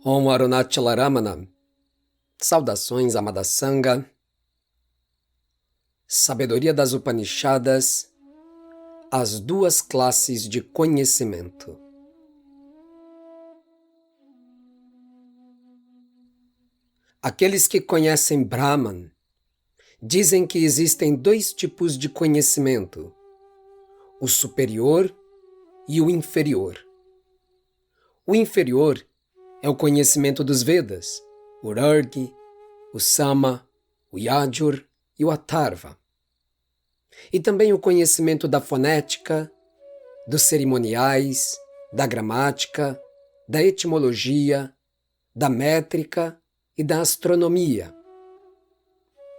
Om Arunachala Ramana. Saudações, amada Sangha. Sabedoria das Upanishadas. As duas classes de conhecimento. Aqueles que conhecem Brahman dizem que existem dois tipos de conhecimento: o superior e o inferior. O inferior é o conhecimento dos Vedas, o Urg, o Sama, o Yajur e o Atharva. E também o conhecimento da fonética, dos cerimoniais, da gramática, da etimologia, da métrica e da astronomia.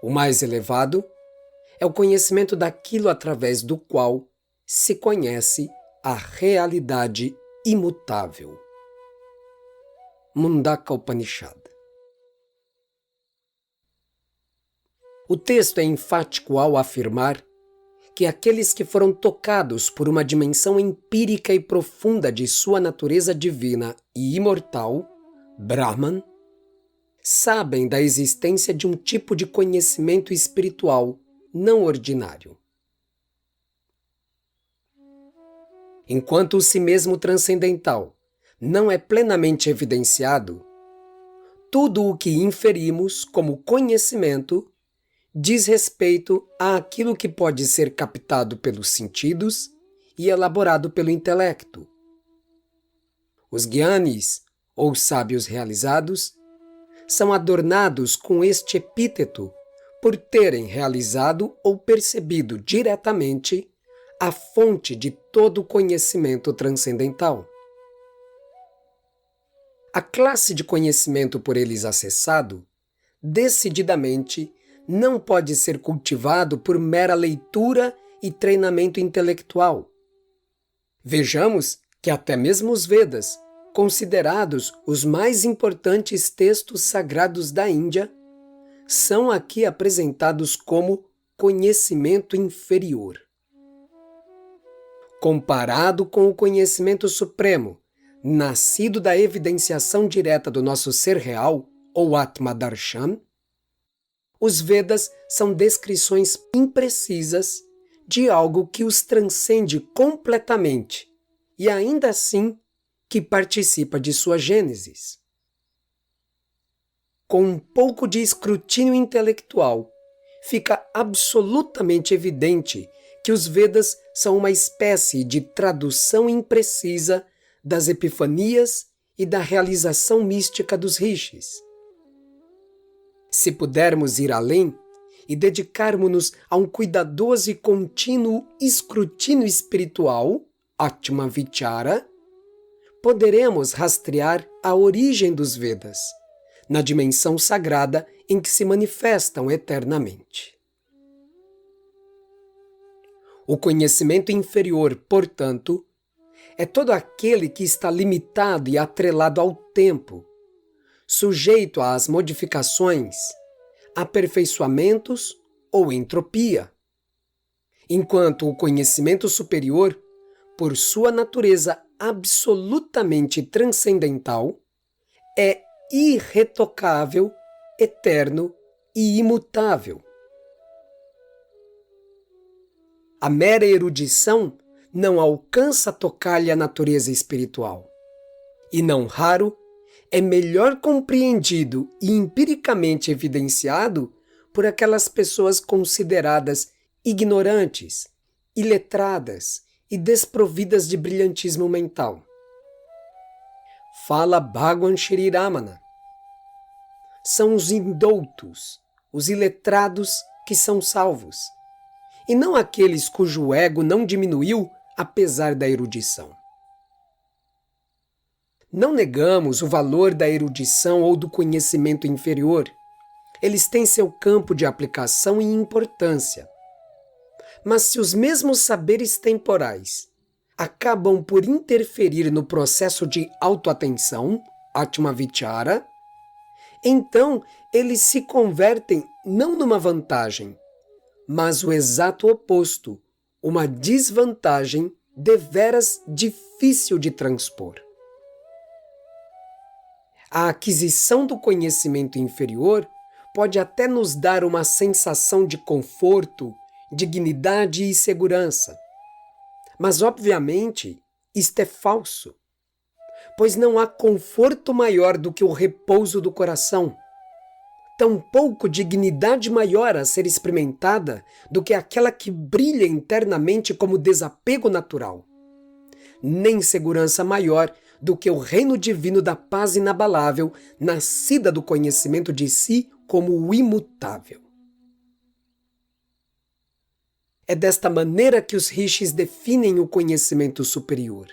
O mais elevado é o conhecimento daquilo através do qual se conhece a realidade imutável. Mundaka Upanishad. O texto é enfático ao afirmar que aqueles que foram tocados por uma dimensão empírica e profunda de sua natureza divina e imortal, Brahman, sabem da existência de um tipo de conhecimento espiritual não ordinário. Enquanto o si mesmo transcendental não é plenamente evidenciado, tudo o que inferimos como conhecimento diz respeito àquilo que pode ser captado pelos sentidos e elaborado pelo intelecto. Os gyanis, ou sábios realizados, são adornados com este epíteto por terem realizado ou percebido diretamente a fonte de todo o conhecimento transcendental. A classe de conhecimento por eles acessado, decididamente, não pode ser cultivado por mera leitura e treinamento intelectual. Vejamos que até mesmo os Vedas, considerados os mais importantes textos sagrados da Índia, são aqui apresentados como conhecimento inferior. Comparado com o conhecimento supremo, nascido da evidenciação direta do nosso ser real, ou Atma Darshan, os Vedas são descrições imprecisas de algo que os transcende completamente e ainda assim que participa de sua gênesis. Com um pouco de escrutínio intelectual, fica absolutamente evidente que os Vedas são uma espécie de tradução imprecisa das epifanias e da realização mística dos rishis. Se pudermos ir além e dedicarmos-nos a um cuidadoso e contínuo escrutínio espiritual, Atma Vichara, poderemos rastrear a origem dos Vedas, na dimensão sagrada em que se manifestam eternamente. O conhecimento inferior, portanto, é todo aquele que está limitado e atrelado ao tempo, sujeito às modificações, aperfeiçoamentos ou entropia, enquanto o conhecimento superior, por sua natureza absolutamente transcendental, é irretocável, eterno e imutável. A mera erudição não alcança a tocar-lhe a natureza espiritual, e não raro é melhor compreendido e empiricamente evidenciado por aquelas pessoas consideradas ignorantes, iletradas e desprovidas de brilhantismo mental. Fala Bhagwan Shri Ramana. São os indoutos, os iletrados que são salvos, e não aqueles cujo ego não diminuiu apesar da erudição. Não negamos o valor da erudição ou do conhecimento inferior. Eles têm seu campo de aplicação e importância. Mas se os mesmos saberes temporais acabam por interferir no processo de autoatenção, Atma Vichara, então eles se convertem não numa vantagem, mas o exato oposto, uma desvantagem deveras difícil de transpor. A aquisição do conhecimento inferior pode até nos dar uma sensação de conforto, dignidade e segurança. Mas, obviamente, isto é falso, pois não há conforto maior do que o repouso do coração. Tampouco dignidade maior a ser experimentada do que aquela que brilha internamente como desapego natural. Nem segurança maior do que o reino divino da paz inabalável, nascida do conhecimento de si como o imutável. É desta maneira que os rishis definem o conhecimento superior: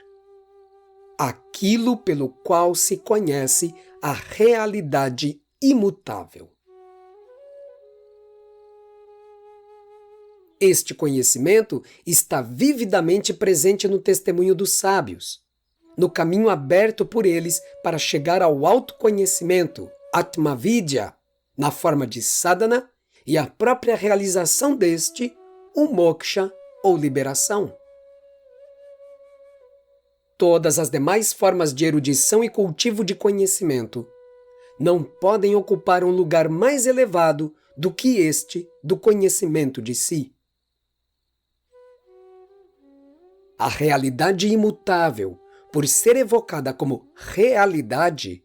aquilo pelo qual se conhece a realidade imutável. Este conhecimento está vividamente presente no testemunho dos sábios, no caminho aberto por eles para chegar ao autoconhecimento, Atmavidya, na forma de sadhana, e a própria realização deste, o moksha ou liberação. Todas as demais formas de erudição e cultivo de conhecimento não podem ocupar um lugar mais elevado do que este do conhecimento de si. A realidade imutável, por ser evocada como realidade,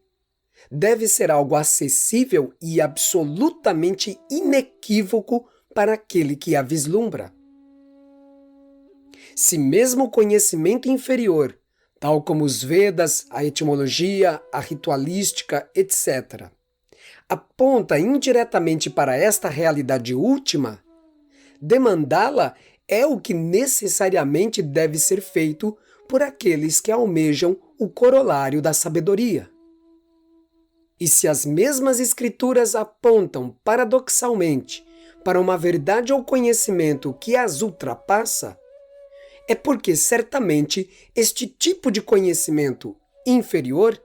deve ser algo acessível e absolutamente inequívoco para aquele que a vislumbra. Se mesmo o conhecimento inferior, tal como os Vedas, a etimologia, a ritualística, etc., aponta indiretamente para esta realidade última, demandá-la é o que necessariamente deve ser feito por aqueles que almejam o corolário da sabedoria. E se as mesmas escrituras apontam, paradoxalmente, para uma verdade ou conhecimento que as ultrapassa, é porque certamente este tipo de conhecimento inferior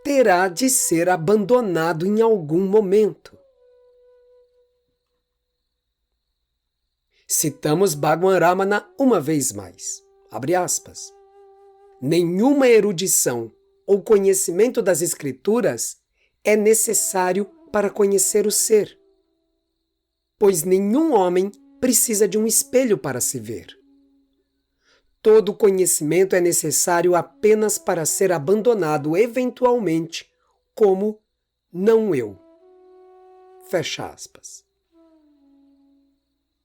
terá de ser abandonado em algum momento. Citamos Bhagwan Ramana uma vez mais. Abre aspas. Nenhuma erudição ou conhecimento das escrituras é necessário para conhecer o ser, pois nenhum homem precisa de um espelho para se ver. Todo conhecimento é necessário apenas para ser abandonado eventualmente como não eu. Fecha aspas.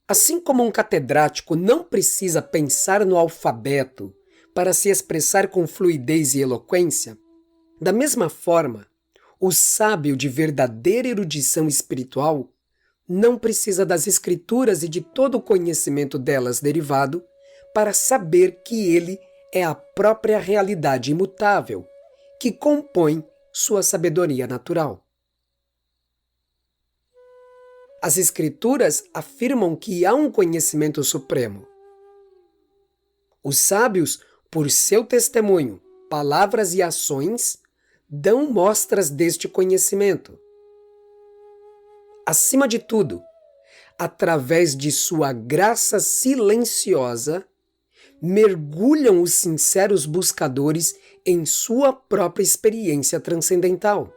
Assim como um catedrático não precisa pensar no alfabeto para se expressar com fluidez e eloquência, da mesma forma, o sábio de verdadeira erudição espiritual não precisa das escrituras e de todo o conhecimento delas derivado para saber que ele é a própria realidade imutável, que compõe sua sabedoria natural. As escrituras afirmam que há um conhecimento supremo. Os sábios, por seu testemunho, palavras e ações, dão mostras deste conhecimento. Acima de tudo, através de sua graça silenciosa, mergulham os sinceros buscadores em sua própria experiência transcendental.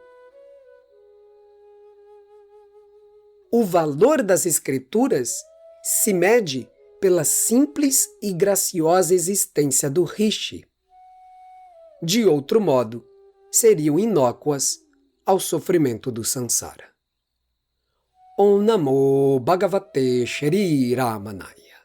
O valor das escrituras se mede pela simples e graciosa existência do rishi. De outro modo, seriam inócuas ao sofrimento do samsara. Om Namo Bhagavate Shri Ramanaya.